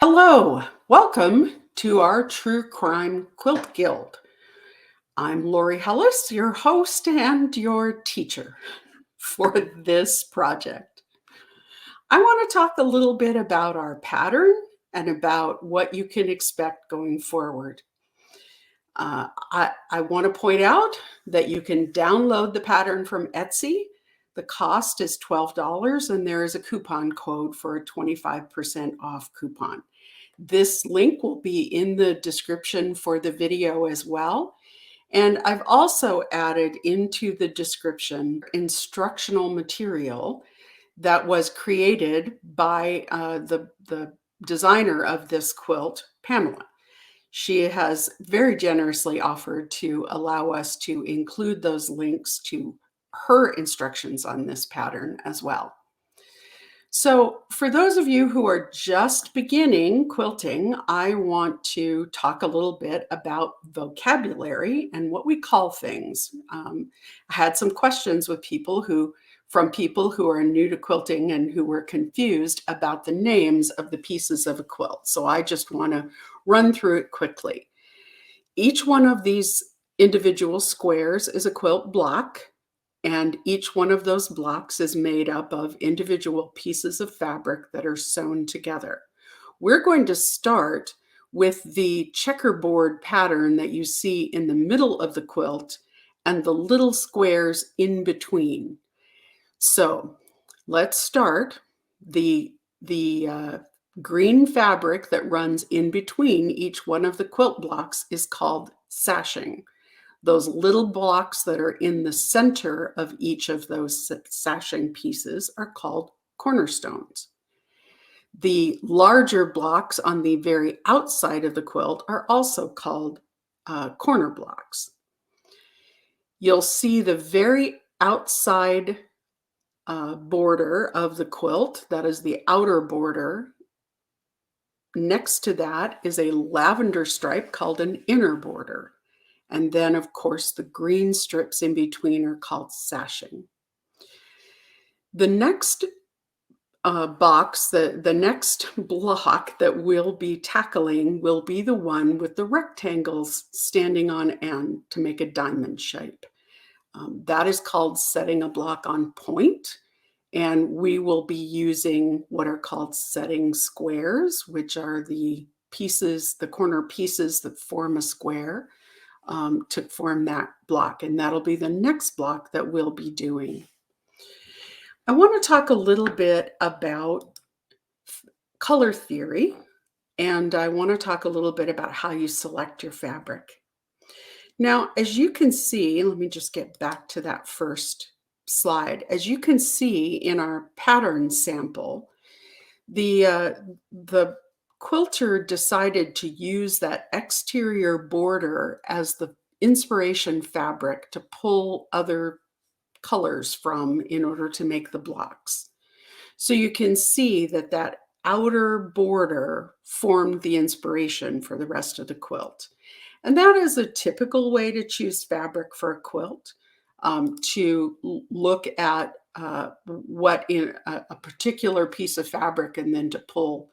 Hello, welcome to our True Crime Quilt Guild. I'm Lori Hellis, your host and your teacher for this project. I want to talk a little bit about our pattern and about what you can expect going forward. I want to point out that you can download the pattern from Etsy. The cost is $12 and there is a coupon code for a 25% off coupon. This link will be in the description for the video as well. And I've also added into the description instructional material that was created by the designer of this quilt, Pamela. She has very generously offered to allow us to include those links to her instructions on this pattern as well. So for those of you who are just beginning quilting, I want to talk a little bit about vocabulary and what we call things. I had some questions with from people who are new to quilting and who were confused about the names of the pieces of a quilt. So I just want to run through it quickly. Each one of these individual squares is a quilt block. And each one of those blocks is made up of individual pieces of fabric that are sewn together. We're going to start with the checkerboard pattern that you see in the middle of the quilt and the little squares in between. So let's start. The green fabric that runs in between each one of the quilt blocks is called sashing. Those little blocks that are in the center of each of those sashing pieces are called cornerstones. The larger blocks on the very outside of the quilt are also called corner blocks. You'll see the very outside border of the quilt, that is the outer border. Next to that is a lavender stripe called an inner border. And then, of course, the green strips in between are called sashing. The next box, the next block that we'll be tackling will be the one with the rectangles standing on end to make a diamond shape. That is called setting a block on point. And we will be using what are called setting squares, which are the pieces, the corner pieces that form a square. To form that block, and that'll be the next block that we'll be doing. I want to talk a little bit about color theory, and I want to talk a little bit about how you select your fabric. Now, as you can see, let me just get back to that first slide. As you can see in our pattern sample, the quilter decided to use that exterior border as the inspiration fabric to pull other colors from in order to make the blocks. So you can see that that outer border formed the inspiration for the rest of the quilt. And that is a typical way to choose fabric for a quilt, to look at what in a particular piece of fabric and then to pull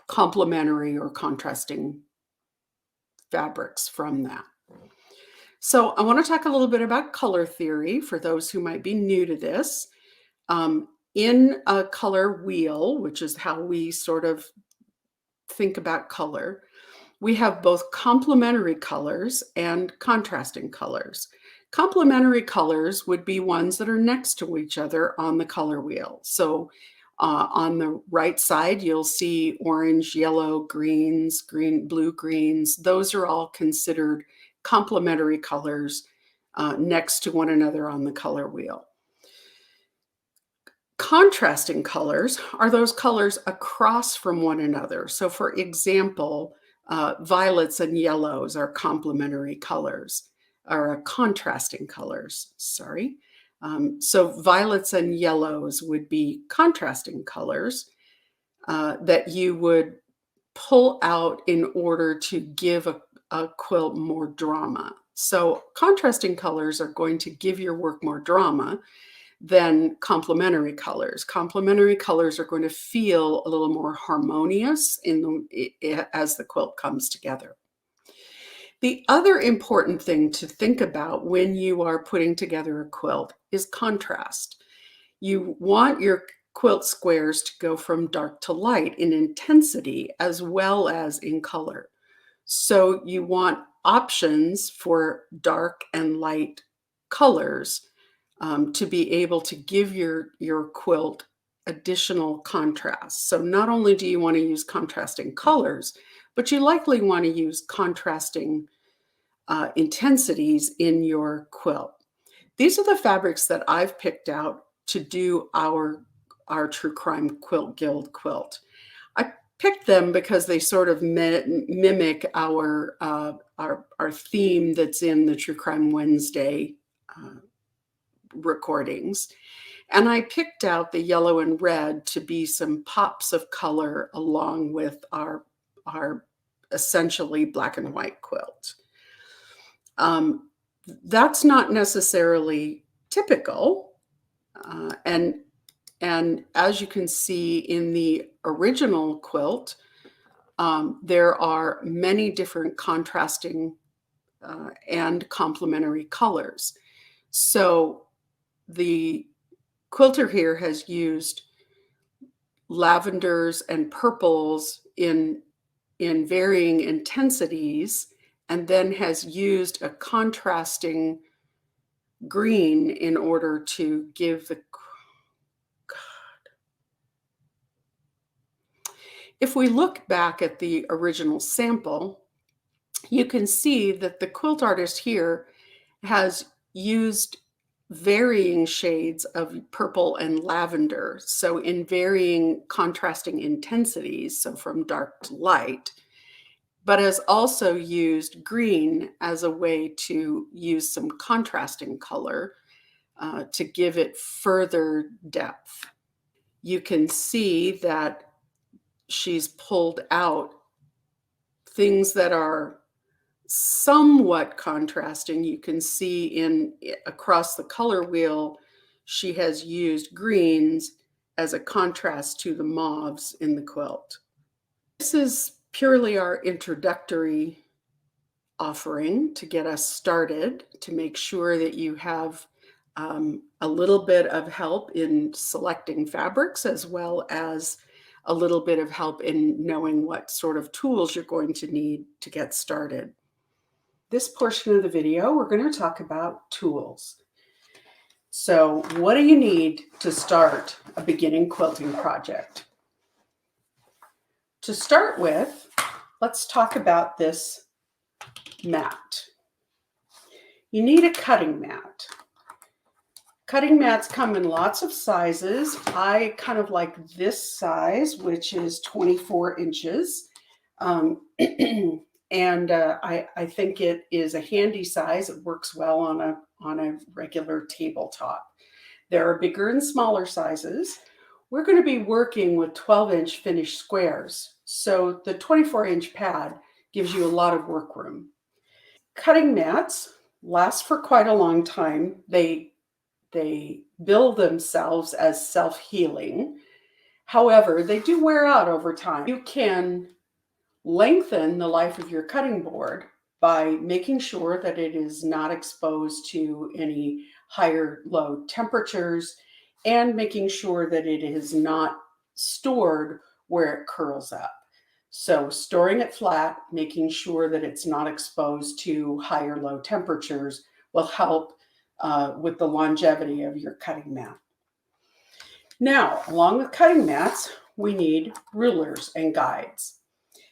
complementary or contrasting fabrics from that. So I want to talk a little bit about color theory for those who might be new to this. In a color wheel, which is how we sort of think about color, we have both complementary colors and contrasting colors. Complementary colors would be ones that are next to each other on the color wheel. So on the right side, you'll see orange, yellow, greens, blue, greens. Those are all considered complementary colors next to one another on the color wheel. Contrasting colors are those colors across from one another. So for example, violets and yellows are complementary colors, or contrasting colors, sorry. So violets and yellows would be contrasting colors that you would pull out in order to give a quilt more drama. So contrasting colors are going to give your work more drama. than complementary colors. Complementary colors are going to feel a little more harmonious as the quilt comes together. The other important thing to think about when you are putting together a quilt is contrast. You want your quilt squares to go from dark to light in intensity as well as in color. So you want options for dark and light colors to be able to give your quilt additional contrast. So not only do you want to use contrasting colors, but you likely want to use contrasting intensities in your quilt. These are the fabrics that I've picked out to do our True Crime Quilt Guild quilt. I picked them because they sort of mimic our theme that's in the True Crime Wednesday recordings. And I picked out the yellow and red to be some pops of color along with our essentially black and white quilt. That's not necessarily typical. And as you can see in the original quilt, there are many different contrasting and complementary colors. So the quilter here has used lavenders and purples in varying intensities, and then has used a contrasting green in order to give the... If we look back at the original sample, you can see that the quilt artist here has used varying shades of purple and lavender, so in varying contrasting intensities, so from dark to light, but has also used green as a way to use some contrasting color to give it further depth. You can see that she's pulled out things that are somewhat contrasting. You can see across the color wheel, she has used greens as a contrast to the mauves in the quilt. This is purely our introductory offering to get us started, to make sure that you have a little bit of help in selecting fabrics, as well as a little bit of help in knowing what sort of tools you're going to need to get started. This portion of the video, we're going to talk about tools. So what do you need to start a beginning quilting project? To start with, let's talk about this mat. You need a cutting mat. Cutting mats come in lots of sizes. I kind of like this size, which is 24 inches. And I think it is a handy size. It works well on a regular tabletop. There are bigger and smaller sizes. We're going to be working with 12-inch finished squares. So the 24-inch pad gives you a lot of work room. Cutting mats last for quite a long time. They bill themselves as self-healing. However, they do wear out over time. You can lengthen the life of your cutting board by making sure that it is not exposed to any higher low temperatures, and making sure that it is not stored where it curls up. So storing it flat, making sure that it's not exposed to higher low temperatures will help with the longevity of your cutting mat. Now, along with cutting mats, we need rulers and guides.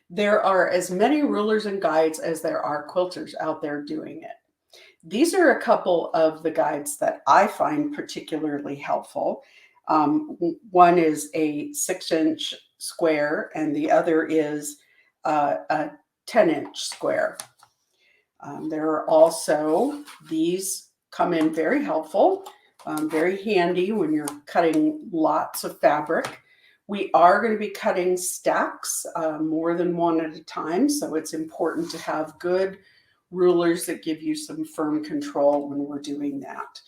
There are as many rulers and guides as there are quilters out there doing it. These are a couple of the guides that I find particularly helpful. One is a 6-inch square, and the other is a 10-inch square. There are also, these come in very helpful, very handy when you're cutting lots of fabric. We are going to be cutting stacks, more than one at a time, so it's important to have good rulers that give you some firm control when we're doing that.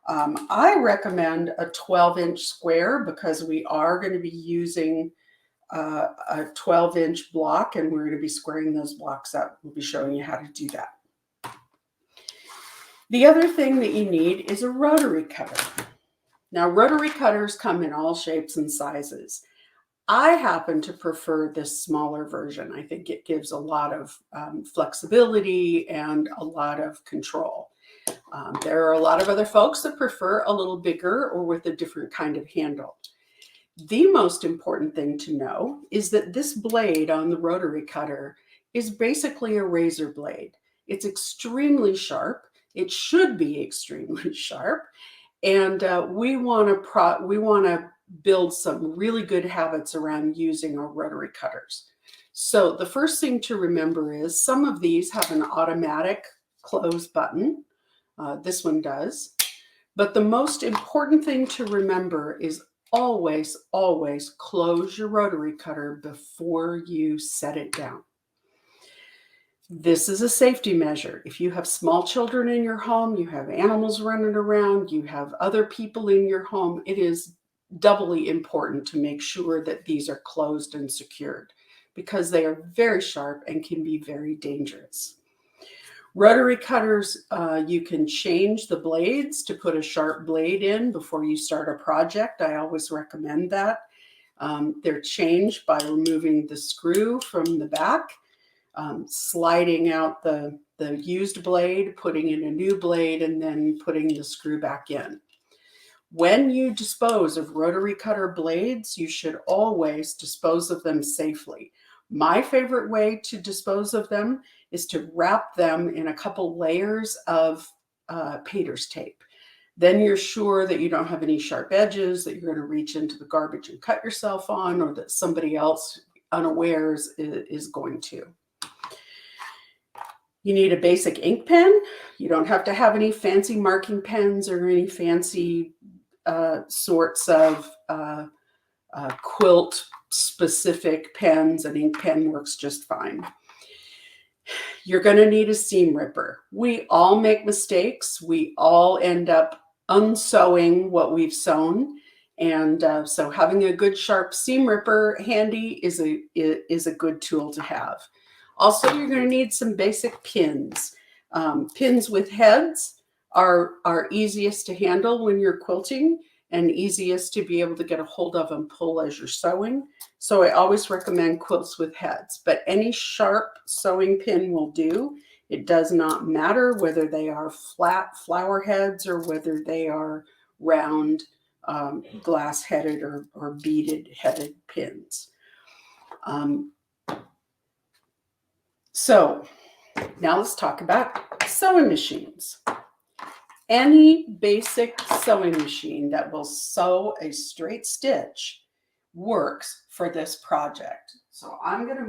I recommend a 12-inch square because we are going to be using a 12-inch block, and we're going to be squaring those blocks up. We'll be showing you how to do that. The other thing that you need is a rotary cutter. Now, rotary cutters come in all shapes and sizes. I happen to prefer this smaller version. I think it gives a lot of flexibility and a lot of control. There are a lot of other folks that prefer a little bigger or with a different kind of handle. The most important thing to know is that this blade on the rotary cutter is basically a razor blade. It's extremely sharp. It should be extremely sharp. And we want to build some really good habits around using our rotary cutters. So the first thing to remember is some of these have an automatic close button. This one does. But the most important thing to remember is always, always close your rotary cutter before you set it down. This is a safety measure. If you have small children in your home, you have animals running around, you have other people in your home, it is doubly important to make sure that these are closed and secured because they are very sharp and can be very dangerous. Rotary cutters, you can change the blades to put a sharp blade in before you start a project. I always recommend that. They're changed by removing the screw from the back, sliding out the used blade, putting in a new blade, and then putting the screw back in. When you dispose of rotary cutter blades, you should always dispose of them safely. My favorite way to dispose of them is to wrap them in a couple layers of painter's tape. Then you're sure that you don't have any sharp edges, that you're going to reach into the garbage and cut yourself on, or that somebody else unawares is going to. You need a basic ink pen. You don't have to have any fancy marking pens or any fancy sorts of quilt specific pens. An ink pen works just fine. You're going to need a seam ripper. We all make mistakes. We all end up unsewing what we've sewn. And so having a good sharp seam ripper handy is a good tool to have. Also, you're going to need some basic pins. Pins with heads are easiest to handle when you're quilting and easiest to be able to get a hold of and pull as you're sewing. So I always recommend quilts with heads, but any sharp sewing pin will do. It does not matter whether they are flat flower heads or whether they are round glass headed or beaded headed pins. So now let's talk about sewing machines. Any basic sewing machine that will sew a straight stitch works for this project. So I'm going to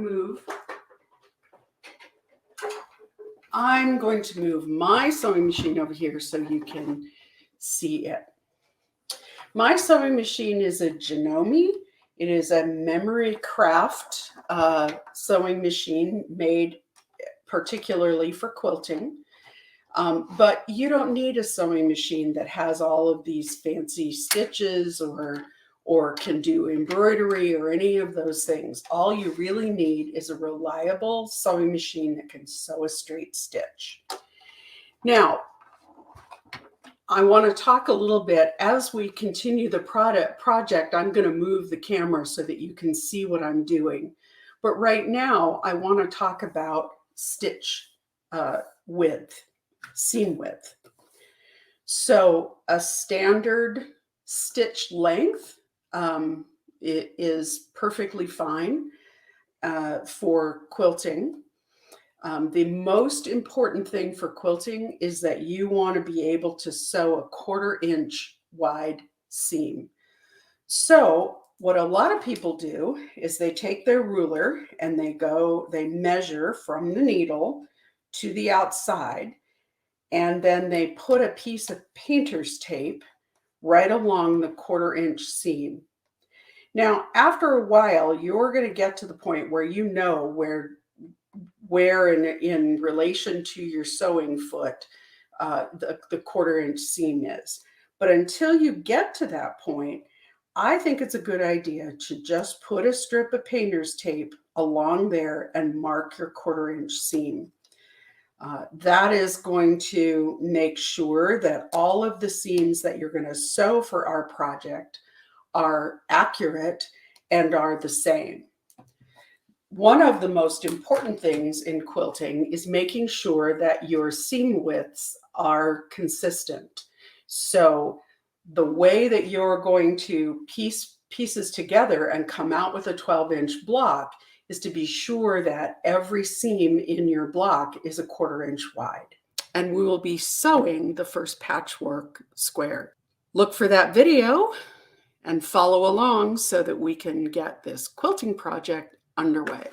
move my sewing machine over here so you can see it. My sewing machine is a Janome. It is a memory craft sewing machine made particularly for quilting. But you don't need a sewing machine that has all of these fancy stitches or can do embroidery or any of those things. All you really need is a reliable sewing machine that can sew a straight stitch. Now, I want to talk a little bit as we continue the project. I'm going to move the camera so that you can see what I'm doing. But right now, I want to talk about stitch width. Seam width. So a standard stitch length it is perfectly fine for quilting. The most important thing for quilting is that you want to be able to sew a 1/4 inch wide seam. So what a lot of people do is they take their ruler and they measure from the needle to the outside. And then they put a piece of painter's tape right along the 1/4 inch seam. Now, after a while, you're going to get to the point where you know where in relation to your sewing foot the 1/4 inch seam is. But until you get to that point, I think it's a good idea to just put a strip of painter's tape along there and mark your 1/4 inch seam. That is going to make sure that all of the seams that you're going to sew for our project are accurate and are the same. One of the most important things in quilting is making sure that your seam widths are consistent. So the way that you're going to piece pieces together and come out with a 12-inch block is to be sure that every seam in your block is a 1/4 inch wide. And we will be sewing the first patchwork square. Look for that video and follow along so that we can get this quilting project underway.